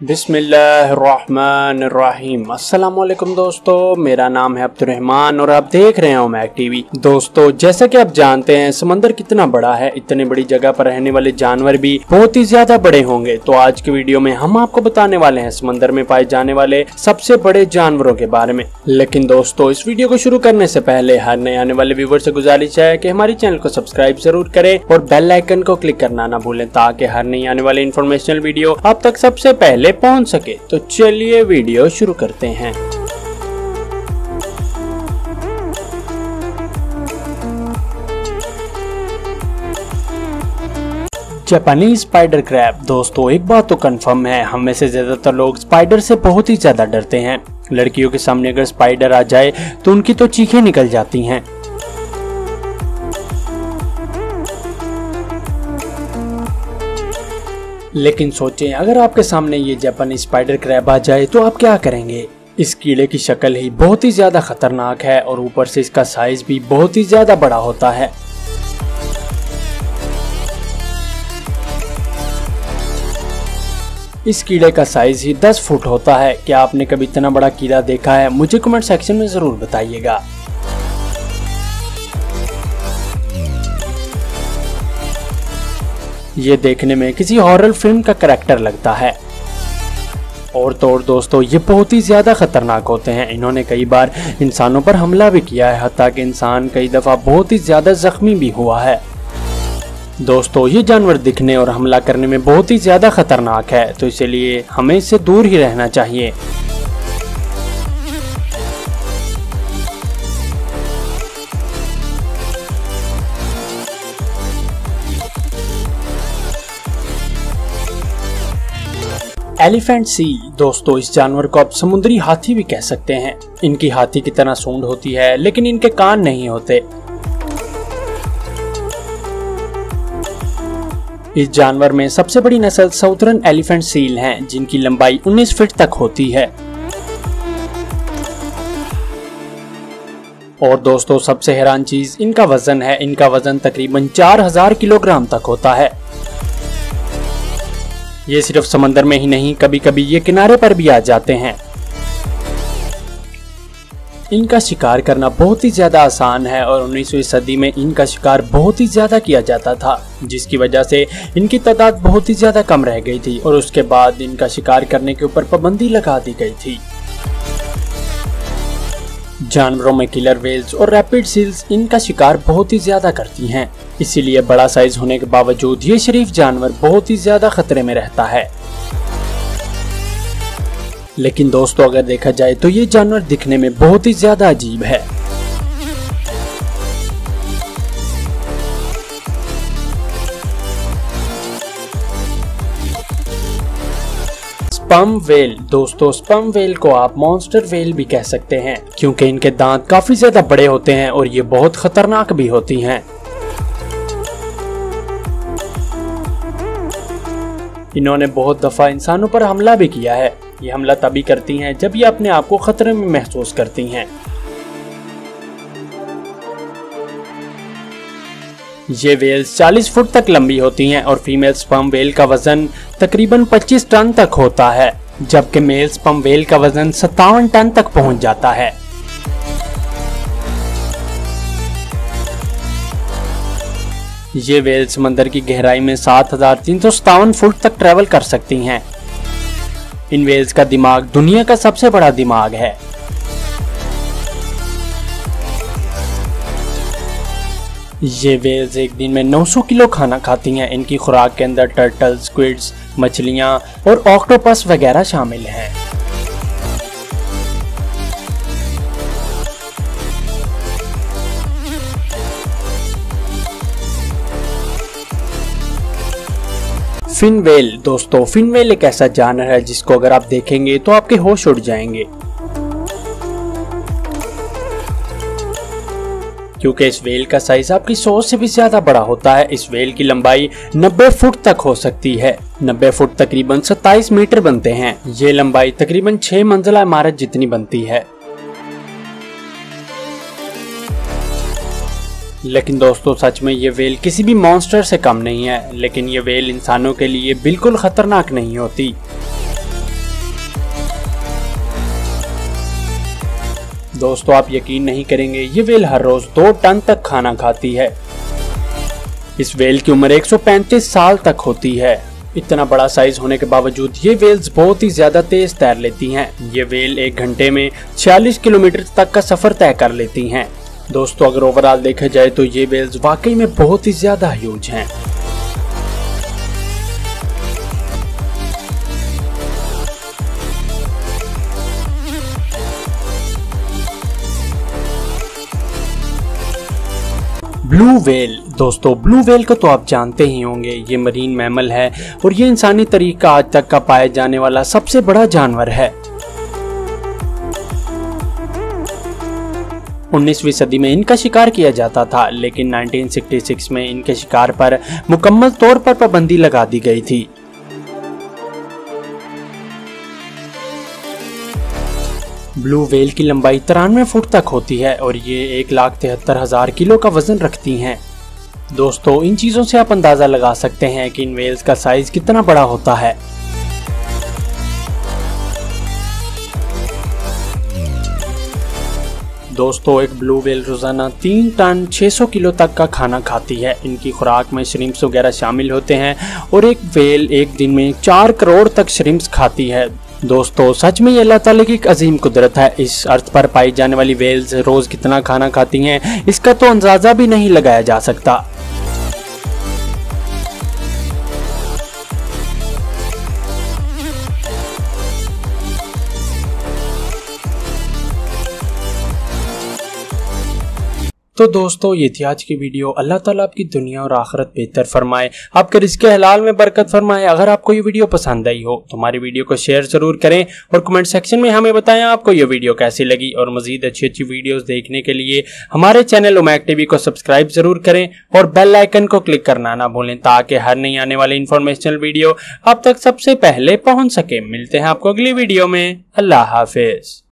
बिस्मिल्लाहिर्रहमानिर्रहीम। अस्सलामुअलैकुम दोस्तों, मेरा नाम है अब्दुर्रहमान और आप देख रहे हो मैक टीवी। दोस्तों, जैसा कि आप जानते हैं समंदर कितना बड़ा है, इतने बड़ी जगह पर रहने वाले जानवर भी बहुत ही ज्यादा बड़े होंगे। तो आज की वीडियो में हम आपको बताने वाले हैं समंदर में पाए जाने वाले सबसे बड़े जानवरों के बारे में। लेकिन दोस्तों, इस वीडियो को शुरू करने से पहले हर नए आने वाले व्यूवर से गुजारिश है कि हमारे चैनल को सब्सक्राइब जरूर करें और बेल आइकन को क्लिक करना ना भूलें ताकि हर नई आने वाली इन्फॉर्मेशनल वीडियो आप तक सबसे पहले पहुंच सके। तो चलिए वीडियो शुरू करते हैं। Japanese spider crab. दोस्तों, एक बात तो कंफर्म है, हम में से ज्यादातर लोग स्पाइडर से बहुत ही ज्यादा डरते हैं। लड़कियों के सामने अगर स्पाइडर आ जाए तो उनकी तो चीखें निकल जाती हैं। लेकिन सोचें, अगर आपके सामने ये जापानी स्पाइडर क्रैब आ जाए तो आप क्या करेंगे। इस कीड़े की शक्ल ही बहुत ही ज्यादा खतरनाक है और ऊपर से इसका साइज भी बहुत ही ज्यादा बड़ा होता है। इस कीड़े का साइज ही 10 फुट होता है। क्या आपने कभी इतना बड़ा कीड़ा देखा है? मुझे कमेंट सेक्शन में जरूर बताइएगा। ये देखने में किसी हॉरर फिल्म का कैरेक्टर लगता है। और तो और दोस्तों, ये बहुत ही ज्यादा खतरनाक होते हैं। इन्होंने कई बार इंसानों पर हमला भी किया है, हत्ता कि इंसान कई दफा बहुत ही ज्यादा जख्मी भी हुआ है। दोस्तों, ये जानवर दिखने और हमला करने में बहुत ही ज्यादा खतरनाक है, तो इसलिए हमें इससे दूर ही रहना चाहिए। एलिफेंट सी। दोस्तों, इस जानवर को आप समुद्री हाथी भी कह सकते हैं। इनकी हाथी की तरह सूंड होती है लेकिन इनके कान नहीं होते। इस जानवर में सबसे बड़ी नस्ल साउथर्न एलिफेंट सील हैं, जिनकी लंबाई 19 फीट तक होती है। और दोस्तों, सबसे हैरान चीज इनका वजन है। इनका वजन तकरीबन 4000 किलोग्राम तक होता है। ये सिर्फ समंदर में ही नहीं, कभी कभी ये किनारे पर भी आ जाते हैं। इनका शिकार करना बहुत ही ज्यादा आसान है और 19वीं सदी में इनका शिकार बहुत ही ज्यादा किया जाता था, जिसकी वजह से इनकी तादाद बहुत ही ज्यादा कम रह गई थी और उसके बाद इनका शिकार करने के ऊपर पाबंदी लगा दी गई थी। जानवरों में किलर व्हेल्स और रैपिड सील्स इनका शिकार बहुत ही ज्यादा करती हैं। इसीलिए बड़ा साइज होने के बावजूद ये शरीफ जानवर बहुत ही ज्यादा खतरे में रहता है। लेकिन दोस्तों, अगर देखा जाए तो ये जानवर दिखने में बहुत ही ज्यादा अजीब है। Sperm whale. दोस्तों, स्पर्म व्हेल को आप मॉन्स्टर व्हेल भी कह सकते हैं, क्योंकि इनके दांत काफी ज्यादा बड़े होते हैं और ये बहुत खतरनाक भी होती हैं। इन्होंने बहुत दफा इंसानों पर हमला भी किया है। ये हमला तभी करती हैं जब ये अपने आप को खतरे में महसूस करती हैं। ये वेल्स 40 फुट तक लंबी होती हैं और फीमेल स्पर्म वेल का वजन तकरीबन 25 टन तक होता है, जबकि मेल स्पर्म वेल का वजन 57 टन तक पहुंच जाता है। ये वेल समंदर की गहराई में 7357 फुट तक ट्रेवल कर सकती हैं। इन वेल्स का दिमाग दुनिया का सबसे बड़ा दिमाग है। ये वेल्स एक दिन में 900 किलो खाना खाती हैं। इनकी खुराक के अंदर टर्टल, स्क्विड्स, मछलियां और ऑक्टोपस वगैरह शामिल हैं। Fin whale. दोस्तों, फिन व्हेल एक ऐसा जानवर है जिसको अगर आप देखेंगे तो आपके होश उड़ जाएंगे, क्योंकि इस व्हेल का साइज आपकी सोच से भी ज्यादा बड़ा होता है। इस व्हेल की लंबाई 90 फुट तक हो सकती है। 90 फुट तकरीबन 27 मीटर बनते हैं। ये लंबाई तकरीबन 6 मंजिला इमारत जितनी बनती है। लेकिन दोस्तों सच में ये वेल किसी भी मॉन्स्टर से कम नहीं है, लेकिन ये वेल इंसानों के लिए बिल्कुल खतरनाक नहीं होती। दोस्तों आप यकीन नहीं करेंगे, ये व्हेल हर रोज 2 टन तक खाना खाती है। इस व्हेल की उम्र 135 साल तक होती है। इतना बड़ा साइज होने के बावजूद ये व्हेल्स बहुत ही ज्यादा तेज तैर लेती हैं। ये व्हेल 1 घंटे में 46 किलोमीटर तक का सफर तय कर लेती हैं। दोस्तों अगर ओवरऑल देखा जाए तो ये व्हेल्स वाकई में बहुत ही ज्यादा ह्यूज हैं। ब्लू व्हेल, दोस्तों ब्लू व्हेल को तो आप जानते ही होंगे, ये मरीन मैमल है और ये इंसानी तरीका आज तक का पाया जाने वाला सबसे बड़ा जानवर है। 19वीं सदी में इनका शिकार किया जाता था, लेकिन 1966 में इनके शिकार पर मुकम्मल तौर पर पाबंदी लगा दी गई थी। ब्लू व्हेल की लंबाई 93 फुट तक होती है और ये 1,73,000 किलो का वजन रखती हैं। दोस्तों इन चीजों से आप अंदाजा लगा सकते हैं कि इन व्हेल्स का साइज कितना बड़ा होता है। दोस्तों एक ब्लू व्हेल रोजाना 3 टन 600 किलो तक का खाना खाती है। इनकी खुराक में श्रिम्प्स वगैरह शामिल होते हैं और एक व्हेल एक दिन में 4 करोड़ तक श्रिम्प्स खाती है। दोस्तों सच में ये अल्लाह ताला की एक अजीम कुदरत है। इस अर्थ पर पाई जाने वाली व्हेल्स रोज कितना खाना खाती हैं, इसका तो अंदाजा भी नहीं लगाया जा सकता। तो दोस्तों ये थी आज की वीडियो। अल्लाह ताला आपकी दुनिया और आखिरत बेहतर फरमाए, आपके रिज़्क़े हलाल में बरकत फरमाए। अगर आपको ये वीडियो पसंद आई हो तो हमारी वीडियो को शेयर जरूर करें और कमेंट सेक्शन में हमें बताएं आपको ये वीडियो कैसी लगी। और मजीद अच्छी वीडियोस देखने के लिए हमारे चैनल उमैक टीवी को सब्सक्राइब जरूर करें और बेल आइकन को क्लिक करना ना भूलें, ताकि हर नई आने वाली इंफॉर्मेशनल वीडियो आप तक सबसे पहले पहुँच सके। मिलते हैं आपको अगली वीडियो में। अल्लाह हाफिज।